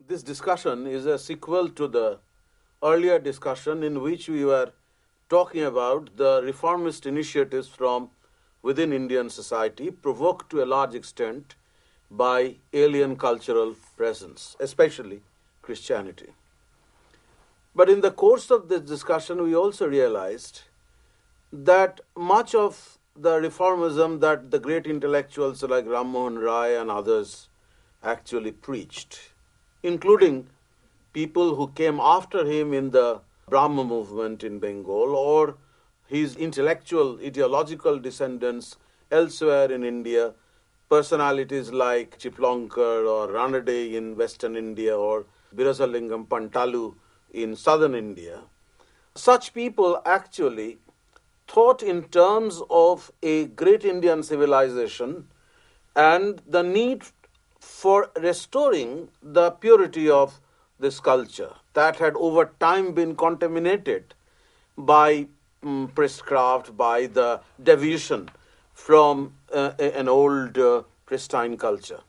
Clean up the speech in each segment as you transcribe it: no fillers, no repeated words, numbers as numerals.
This discussion is a sequel to the earlier discussion in which we were talking about the reformist initiatives from within Indian society, provoked to a large extent by alien cultural presence, especially Christianity. But in the course of this discussion, we also realized that much of the reformism that the great intellectuals like Ram Mohan Rai and others actually preached, including people who came after him in the Brahma movement in Bengal or his intellectual, ideological descendants elsewhere in India, personalities like Chiplonkar or Ranade in western India or Birasalingam Pantalu in southern India. Such people actually thought in terms of a great Indian civilization and the need for restoring the purity of this culture that had over time been contaminated by priestcraft, by the deviation from an old pristine culture.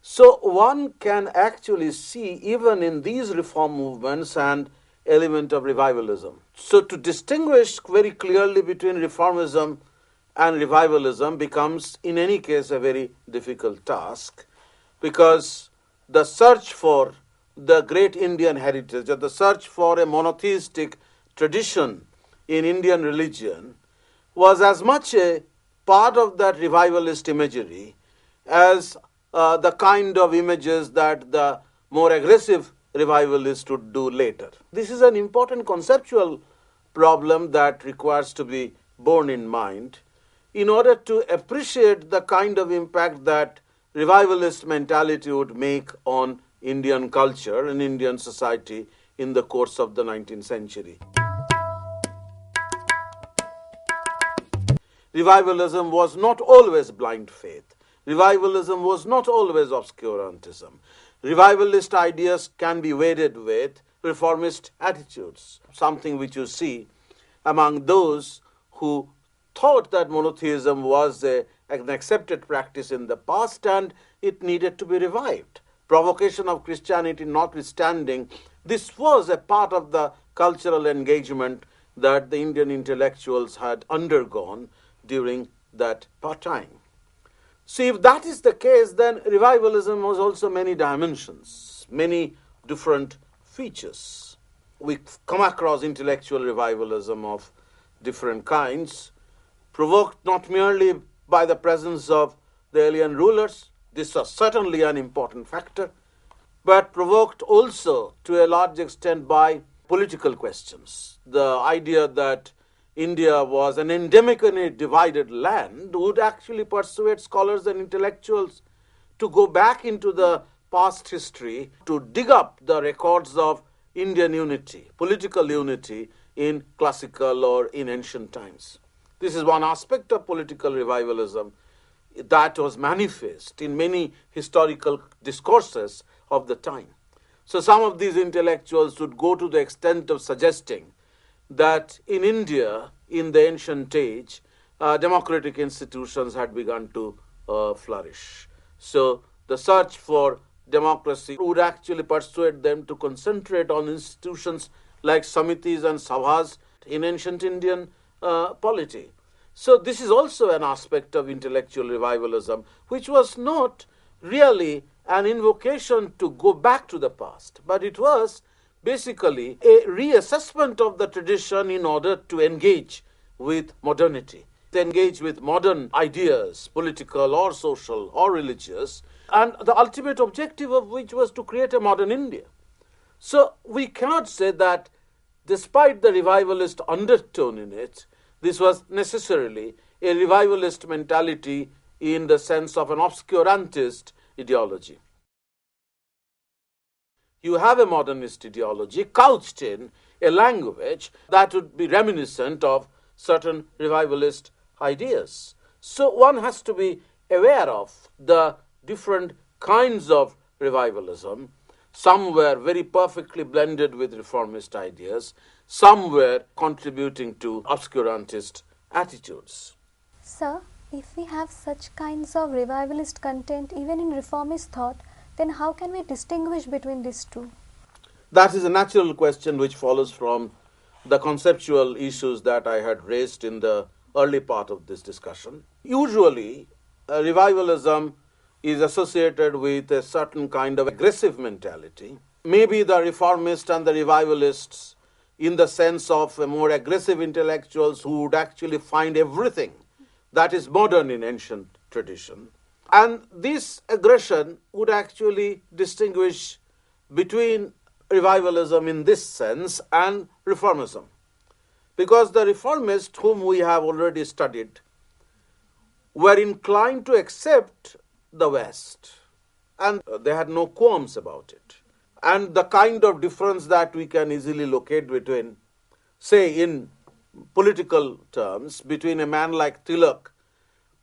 So one can actually see even in these reform movements an element of revivalism. So to distinguish very clearly between reformism and revivalism becomes in any case a very difficult task, because the search for the great Indian heritage or the search for a monotheistic tradition in Indian religion was as much a part of that revivalist imagery as the kind of images that the more aggressive revivalists would do later. This is an important conceptual problem that requires to be borne in mind in order to appreciate the kind of impact that revivalist mentality would make on Indian culture and Indian society in the course of the 19th century. Revivalism was not always blind faith. Revivalism was not always obscurantism. Revivalist ideas can be weighed with reformist attitudes, something which you see among those who thought that monotheism was an accepted practice in the past and it needed to be revived. Provocation of Christianity notwithstanding, this was a part of the cultural engagement that the Indian intellectuals had undergone during that time. So if that is the case, then revivalism has also many dimensions, many different features. We come across intellectual revivalism of different kinds, provoked not merely by the presence of the alien rulers, this was certainly an important factor, but provoked also to a large extent by political questions. The idea that India was an endemically divided land would actually persuade scholars and intellectuals to go back into the past history to dig up the records of Indian unity, political unity in classical or in ancient times. This is one aspect of political revivalism that was manifest in many historical discourses of the time. So some of these intellectuals would go to the extent of suggesting that in India, in the ancient age, democratic institutions had begun to flourish. So the search for democracy would actually persuade them to concentrate on institutions like samitis and sabhas in ancient Indian polity. So this is also an aspect of intellectual revivalism, which was not really an invocation to go back to the past, but it was basically a reassessment of the tradition in order to engage with modernity, to engage with modern ideas, political or social or religious, and the ultimate objective of which was to create a modern India. So we cannot say that despite the revivalist undertone in it, this was necessarily a revivalist mentality in the sense of an obscurantist ideology. You have a modernist ideology couched in a language that would be reminiscent of certain revivalist ideas. So one has to be aware of the different kinds of revivalism. Some were very perfectly blended with reformist ideas. Some were contributing to obscurantist attitudes. Sir, if we have such kinds of revivalist content even in reformist thought, then how can we distinguish between these two? That is a natural question which follows from the conceptual issues that I had raised in the early part of this discussion. Usually, revivalism is associated with a certain kind of aggressive mentality. Maybe the reformists and the revivalists, in the sense of more aggressive intellectuals who would actually find everything that is modern in ancient tradition. And this aggression would actually distinguish between revivalism in this sense and reformism. Because the reformists whom we have already studied were inclined to accept the West, and they had no qualms about it. And the kind of difference that we can easily locate between, say in political terms, between a man like Tilak,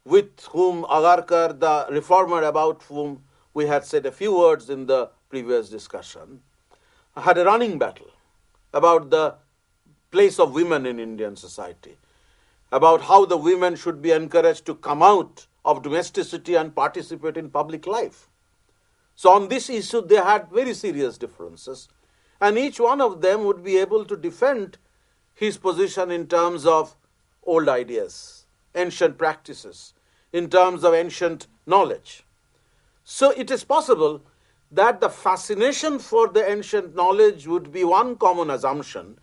with whom Agarkar, the reformer about whom we had said a few words in the previous discussion, had a running battle about the place of women in Indian society, about how the women should be encouraged to come out of domesticity and participate in public life. So on this issue, they had very serious differences, and each one of them would be able to defend his position in terms of old ideas, ancient practices, in terms of ancient knowledge. So it is possible that the fascination for the ancient knowledge would be one common assumption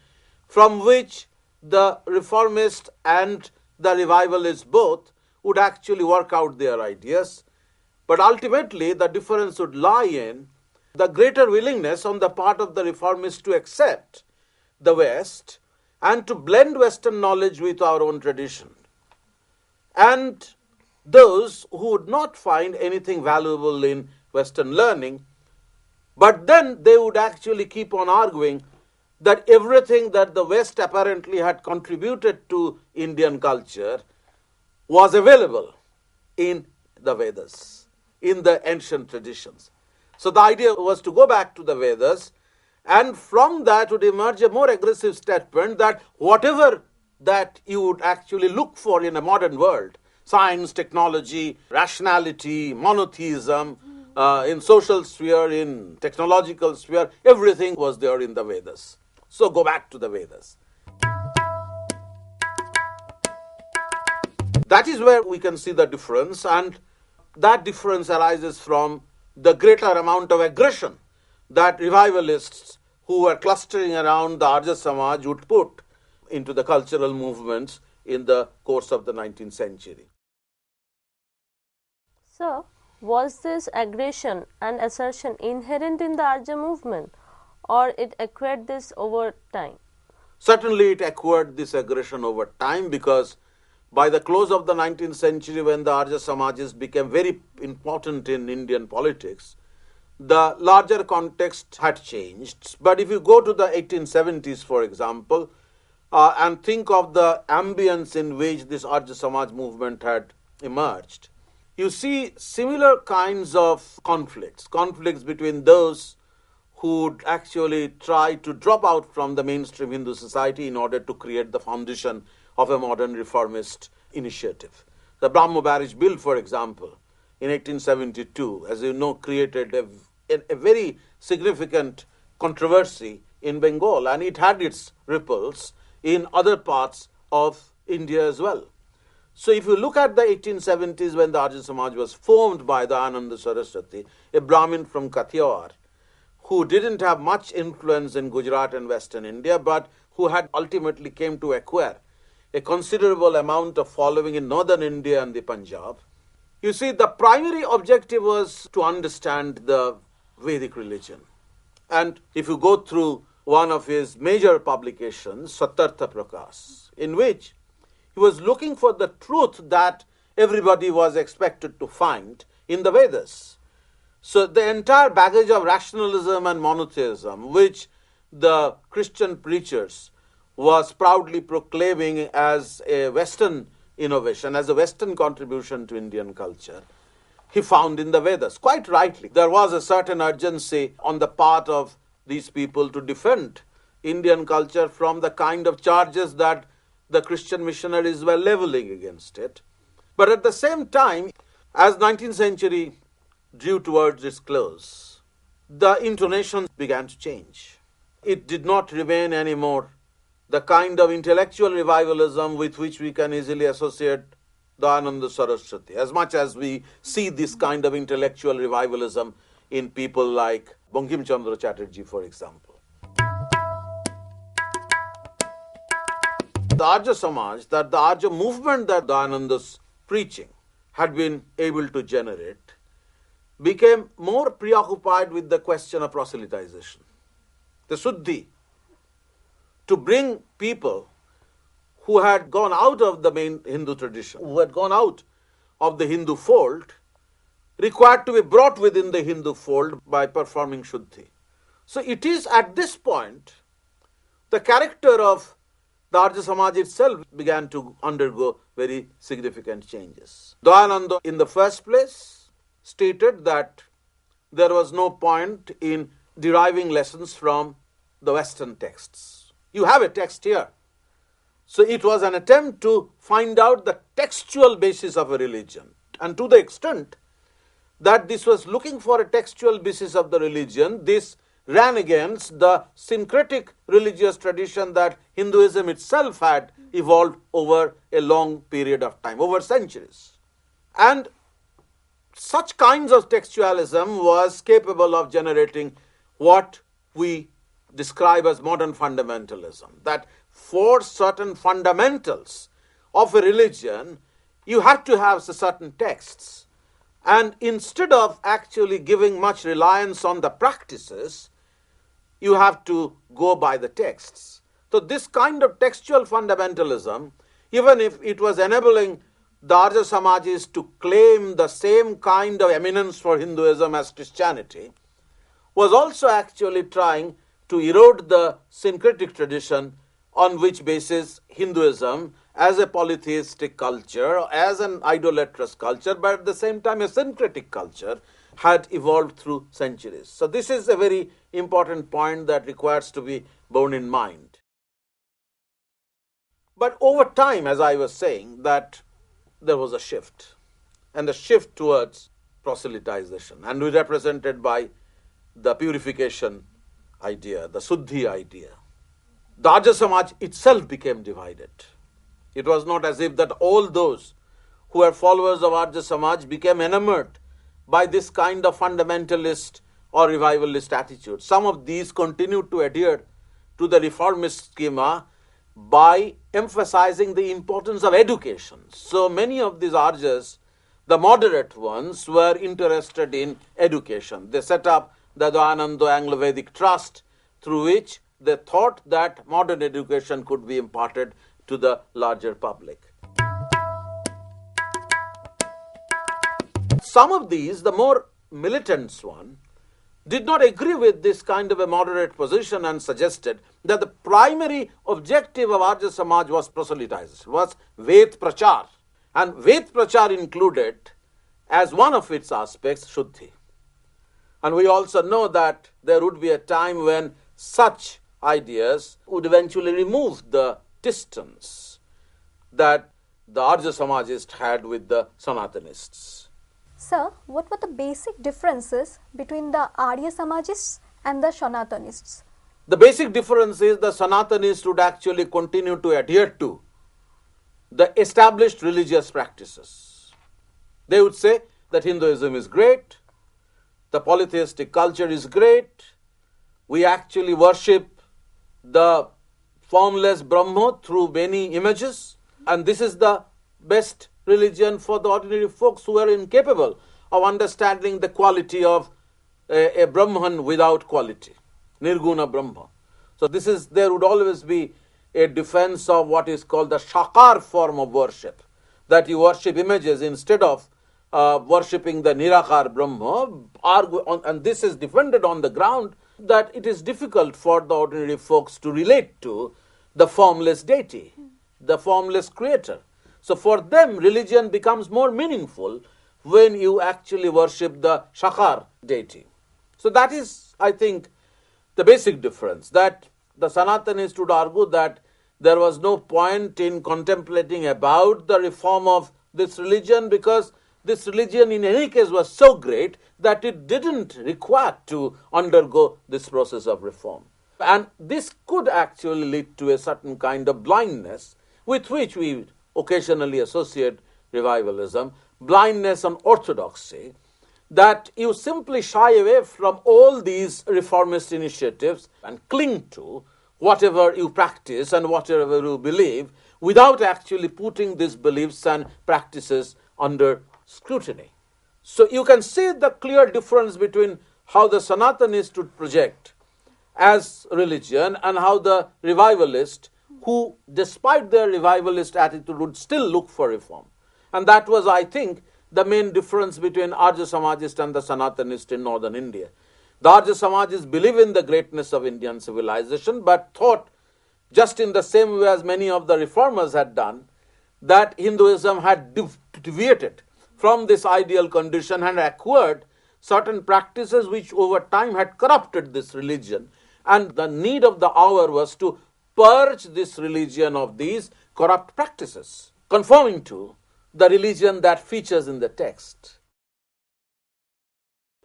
from which the reformist and the revivalist both would actually work out their ideas. But ultimately, the difference would lie in the greater willingness on the part of the reformists to accept the West and to blend Western knowledge with our own tradition. And those who would not find anything valuable in Western learning, but then they would actually keep on arguing that everything that the West apparently had contributed to Indian culture was available in the Vedas, in the ancient traditions. So the idea was to go back to the Vedas, and from that would emerge a more aggressive statement that whatever that you would actually look for in a modern world, science, technology, rationality, monotheism, in social sphere, in technological sphere, everything was there in the Vedas. So go back to the Vedas. That is where we can see the difference, and that difference arises from the greater amount of aggression that revivalists who were clustering around the Arya Samaj would put into the cultural movements in the course of the 19th century. So, was this aggression and assertion inherent in the Arya movement, or it acquired this over time? Certainly it acquired this aggression over time, because by the close of the 19th century, when the Arya Samajas became very important in Indian politics, the larger context had changed. But if you go to the 1870s, for example, and think of the ambience in which this Arya Samaj movement had emerged, you see similar kinds of conflicts between those who would actually try to drop out from the mainstream Hindu society in order to create the foundation of a modern reformist initiative. The Brahmo Marriage Bill, for example, in 1872, as you know, created a very significant controversy in Bengal, and it had its ripples in other parts of India as well. So if you look at the 1870s, when the Arya Samaj was formed by the Ananda Saraswati, a Brahmin from Kathiawar, who didn't have much influence in Gujarat and Western India, but who had ultimately came to acquire a considerable amount of following in northern India and the Punjab. You see, the primary objective was to understand the Vedic religion. And if you go through one of his major publications, Satartha Prakash, in which he was looking for the truth that everybody was expected to find in the Vedas. So the entire baggage of rationalism and monotheism, which the Christian preachers was proudly proclaiming as a Western innovation, as a Western contribution to Indian culture, he found in the Vedas. Quite rightly, there was a certain urgency on the part of these people to defend Indian culture from the kind of charges that the Christian missionaries were leveling against it. But at the same time, as 19th century drew towards its close, the intonation began to change. It did not remain anymore the kind of intellectual revivalism with which we can easily associate Dayananda Saraswati, as much as we see this kind of intellectual revivalism in people like Bankim Chandra Chatterjee, for example. The Arya Samaj, that the Arya movement that Dayananda's preaching had been able to generate, became more preoccupied with the question of proselytization, the Suddhi, to bring people who had gone out of the main Hindu tradition, who had gone out of the Hindu fold, required to be brought within the Hindu fold by performing Shuddhi. So it is at this point the character of the Arya Samaj itself began to undergo very significant changes. Dayananda, in the first place, stated that there was no point in deriving lessons from the Western texts. You have a text here. So it was an attempt to find out the textual basis of a religion. And to the extent that this was looking for a textual basis of the religion, this ran against the syncretic religious tradition that Hinduism itself had evolved over a long period of time, over centuries. And such kinds of textualism was capable of generating what we describe as modern fundamentalism, that for certain fundamentals of a religion, you have to have certain texts. And instead of actually giving much reliance on the practices, you have to go by the texts. So this kind of textual fundamentalism, even if it was enabling the Arya Samajis to claim the same kind of eminence for Hinduism as Christianity, was also actually trying to erode the syncretic tradition on which basis Hinduism as a polytheistic culture, as an idolatrous culture, but at the same time a syncretic culture, had evolved through centuries. So this is a very important point that requires to be borne in mind. But over time, as I was saying, that there was a shift, and a shift towards proselytization, and we represented by the purification idea, the Suddhi idea. The Arya Samaj itself became divided. It was not as if that all those who were followers of Arya Samaj became enamored by this kind of fundamentalist or revivalist attitude. Some of these continued to adhere to the reformist schema by emphasizing the importance of education. So many of these Aryas, the moderate ones, were interested in education. They set up the Dayananda Anglo-Vedic Trust, through which they thought that modern education could be imparted to the larger public. Some of these, the more militant one, did not agree with this kind of a moderate position and suggested that the primary objective of Arya Samaj was proselytization, was Ved Prachar. And Ved Prachar included, as one of its aspects, Shuddhi. And we also know that there would be a time when such ideas would eventually remove the distance that the Arya Samajists had with the Sanatanists. Sir, what were the basic differences between the Arya Samajists and the Sanatanists? The basic difference is the Sanatanists would actually continue to adhere to the established religious practices. They would say that Hinduism is great, the polytheistic culture is great, we actually worship the formless Brahma through many images, and this is the best religion for the ordinary folks who are incapable of understanding the quality of a Brahman without quality, Nirguna Brahma. So there would always be a defense of what is called the Shakar form of worship, that you worship images instead of worshipping the Nirakar Brahma, and this is defended on the ground that it is difficult for the ordinary folks to relate to the formless deity, the formless creator. So for them, religion becomes more meaningful when you actually worship the Shakar deity. So that is, I think, the basic difference, that the Sanatanists would argue that there was no point in contemplating about the reform of this religion because this religion in any case was so great that it didn't require to undergo this process of reform. And this could actually lead to a certain kind of blindness with which we occasionally associate revivalism, blindness on orthodoxy, that you simply shy away from all these reformist initiatives and cling to whatever you practice and whatever you believe without actually putting these beliefs and practices under scrutiny. So you can see the clear difference between how the Sanatanists would project as religion and how the revivalist, who despite their revivalist attitude would still look for reform. And that was, I think, the main difference between Arya Samajist and the Sanatanist in northern India. The Arya Samajists believe in the greatness of Indian civilization, but thought, just in the same way as many of the reformers had done, that Hinduism had deviated from this ideal condition and acquired certain practices which over time had corrupted this religion. And the need of the hour was to purge this religion of these corrupt practices, conforming to the religion that features in the text.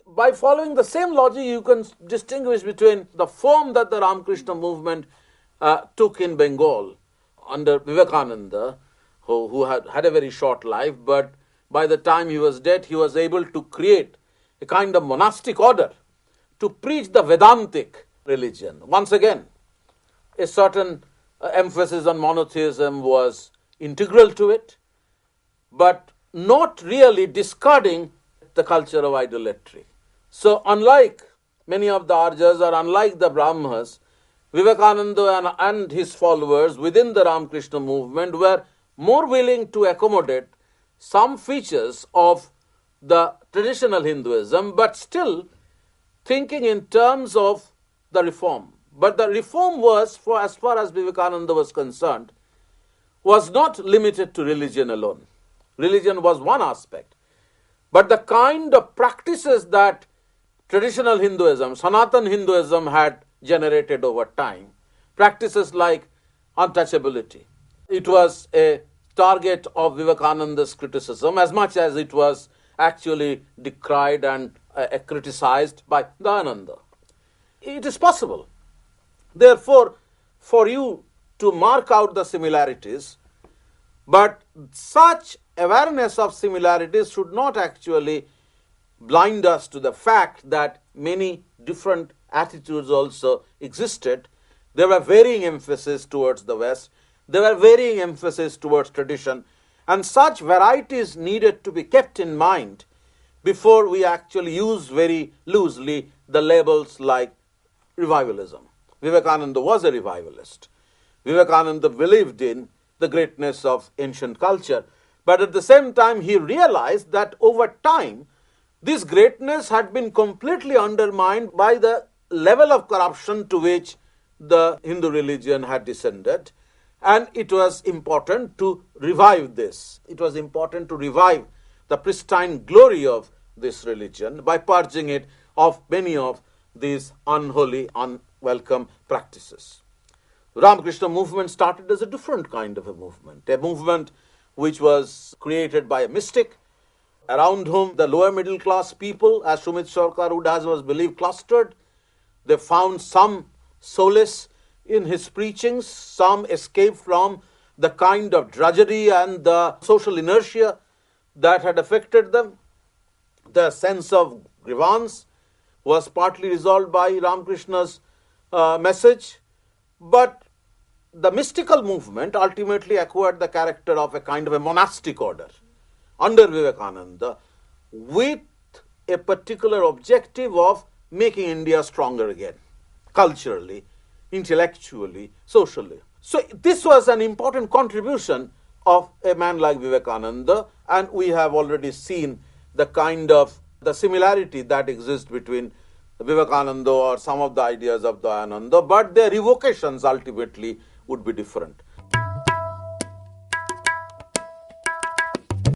By following the same logic, you can distinguish between the form that the Ramakrishna movement took in Bengal under Vivekananda, who had a very short life, but by the time he was dead, he was able to create a kind of monastic order to preach the Vedantic religion. Once again, a certain emphasis on monotheism was integral to it, but not really discarding the culture of idolatry. So unlike many of the Aryas or unlike the Brahmas, Vivekananda and his followers within the Ramakrishna movement were more willing to accommodate some features of the traditional Hinduism, but still thinking in terms of the reform. But the reform was, for as far as Vivekananda was concerned, was not limited to religion alone. Religion was one aspect, but the kind of practices that traditional Hinduism, Sanatan Hinduism had generated over time, practices like untouchability. It was a target of Vivekananda's criticism as much as it was actually decried and criticized by Dayananda. It is possible, therefore, for you to mark out the similarities, but such awareness of similarities should not actually blind us to the fact that many different attitudes also existed. There were varying emphasis towards the West. There were varying emphasis towards tradition. And such varieties needed to be kept in mind before we actually use very loosely the labels like revivalism. Vivekananda was a revivalist. Vivekananda believed in the greatness of ancient culture. But at the same time, he realized that over time, this greatness had been completely undermined by the level of corruption to which the Hindu religion had descended. And it was important to revive this. It was important to revive the pristine glory of this religion by purging it of many of these unholy, unwelcome practices. The Ramakrishna movement started as a different kind of a movement which was created by a mystic around whom the lower middle class people, as Sumit Sarkar Udas was believed, clustered. They found some solace in his preachings, some escape from the kind of drudgery and the social inertia that had affected them. The sense of grievance was partly resolved by Ramakrishna's message, but the mystical movement ultimately acquired the character of a kind of a monastic order under Vivekananda with a particular objective of making India stronger again, culturally, intellectually, socially. So this was an important contribution of a man like Vivekananda, and we have already seen the kind of the similarity that exists between Vivekananda or some of the ideas of Dayananda, but their evocations ultimately would be different.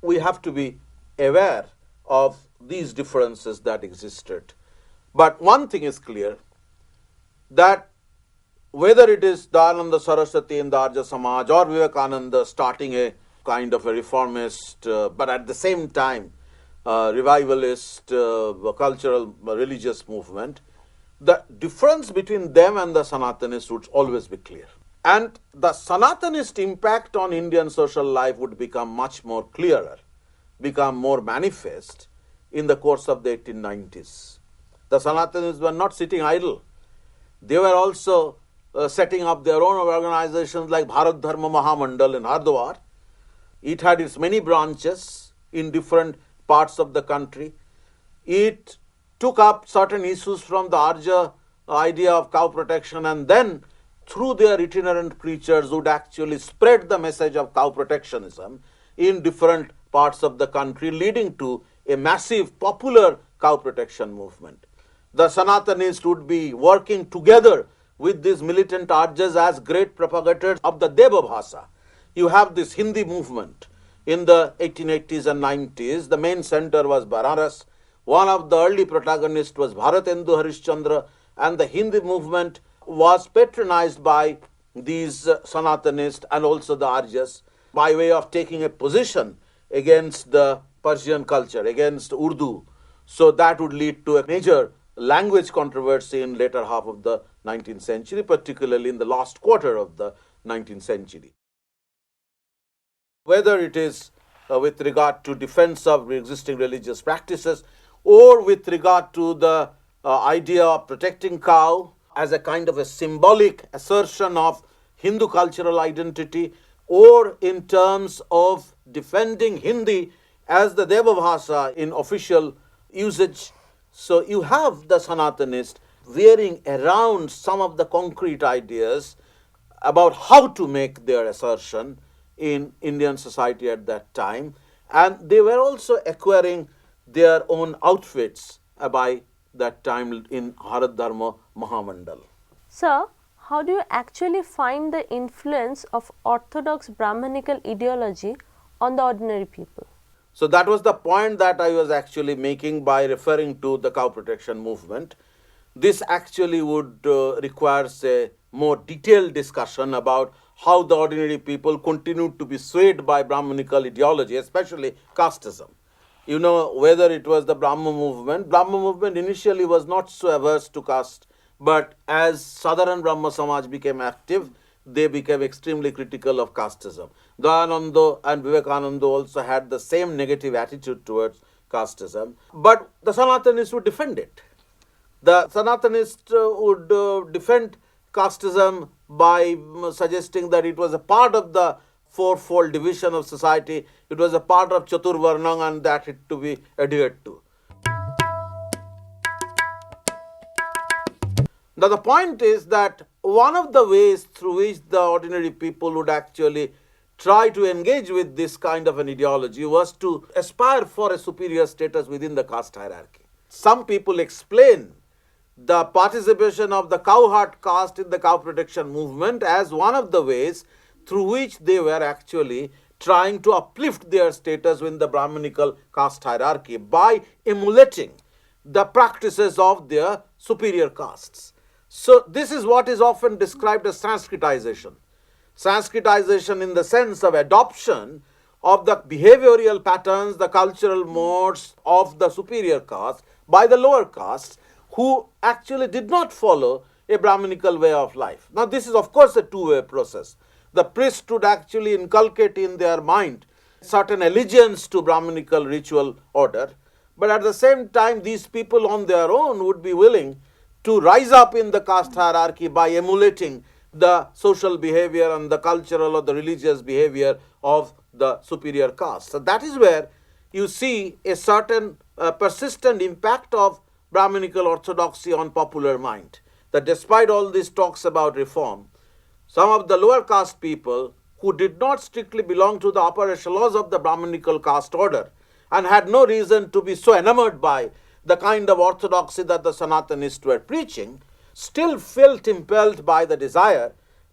We have to be aware of these differences that existed. But one thing is clear, that whether it is Dayananda Saraswati in the Arya Samaj or Vivekananda starting a kind of a reformist, but at the same time revivalist, cultural, religious movement, the difference between them and the Sanatanists would always be clear. And the Sanatanist impact on Indian social life would become much more clearer, become more manifest in the course of the 1890s. The Sanatanists were not sitting idle. They were also setting up their own organizations like Bharat Dharma Mahamandal in Hardwar. It had its many branches in different parts of the country. It took up certain issues from the Arya idea of cow protection, and then through their itinerant preachers would actually spread the message of cow protectionism in different parts of the country, leading to a massive popular cow protection movement. The Sanatanists would be working together with these militant Aryas as great propagators of the Deva Bhasha. You have this Hindi movement in the 1880s and 90s. The main center was Banaras. One of the early protagonists was Bharatendu Harishchandra, and the Hindi movement was patronized by these Sanatanists and also the Aryas by way of taking a position against the Persian culture, against Urdu. So that would lead to a major language controversy in later half of the 19th century, particularly in the last quarter of the 19th century. Whether it is with regard to defense of existing religious practices or with regard to the idea of protecting cow as a kind of a symbolic assertion of Hindu cultural identity, or in terms of defending Hindi as the Deva Bhasha in official usage. So you have the Sanatanists wearing around some of the concrete ideas about how to make their assertion in Indian society at that time, and they were also acquiring their own outfits by that time in Bharat Dharma Mahamandal. Sir, how do you actually find the influence of orthodox Brahmanical ideology on the ordinary people? So that was the point that I was actually making by referring to the cow protection movement. This actually would require a more detailed discussion about how the ordinary people continued to be swayed by Brahmanical ideology, especially casteism. You know, whether it was the Brahma movement initially was not so averse to caste, but as Sadharan Brahma Samaj became active, they became extremely critical of casteism. Dayananda and Vivekananda also had the same negative attitude towards casteism, but the Sanatanists would defend it. The Sanatanists would defend casteism by suggesting that it was a part of the fourfold division of society, it was a part of Chaturvarnam, and that it to be adhered to. Now the point is that one of the ways through which the ordinary people would actually try to engage with this kind of an ideology was to aspire for a superior status within the caste hierarchy. Some people explain the participation of the cowherd caste in the cow protection movement as one of the ways through which they were actually trying to uplift their status in the Brahmanical caste hierarchy by emulating the practices of their superior castes. So this is what is often described as Sanskritization. Sanskritization in the sense of adoption of the behavioral patterns, the cultural modes of the superior caste by the lower castes, who actually did not follow a Brahmanical way of life. Now this is of course a two-way process. The priest would actually inculcate in their mind certain allegiance to Brahmanical ritual order, but at the same time these people on their own would be willing to rise up in the caste hierarchy by emulating the social behavior and the cultural or the religious behavior of the superior caste. So that is where you see a certain persistent impact of Brahmanical orthodoxy on popular mind. That despite all these talks about reform, some of the lower caste people who did not strictly belong to the upper echelons of the Brahmanical caste order and had no reason to be so enamored by the kind of orthodoxy that the Sanatanists were preaching, still felt impelled by the desire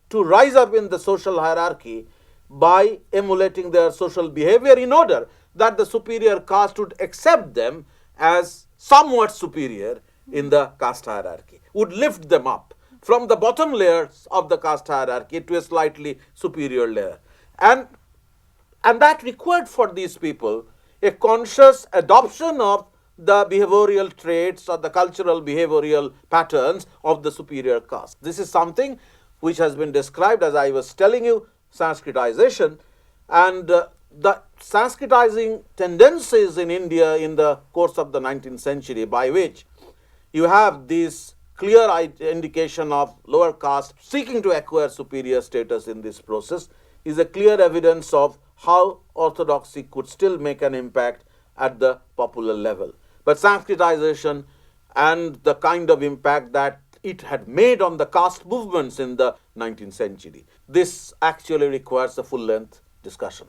to rise up in the social hierarchy by emulating their social behavior in order that the superior caste would accept them as somewhat superior in the caste hierarchy, would lift them up from the bottom layers of the caste hierarchy to a slightly superior layer. And that required for these people a conscious adoption of the behavioral traits or the cultural behavioral patterns of the superior caste. This is something which has been described, as I was telling you, Sanskritization, and the Sanskritizing tendencies in India in the course of the 19th century, by which you have this clear indication of lower caste seeking to acquire superior status in this process, is a clear evidence of how orthodoxy could still make an impact at the popular level. But Sanskritization and the kind of impact that it had made on the caste movements in the 19th century, this actually requires a full-length discussion.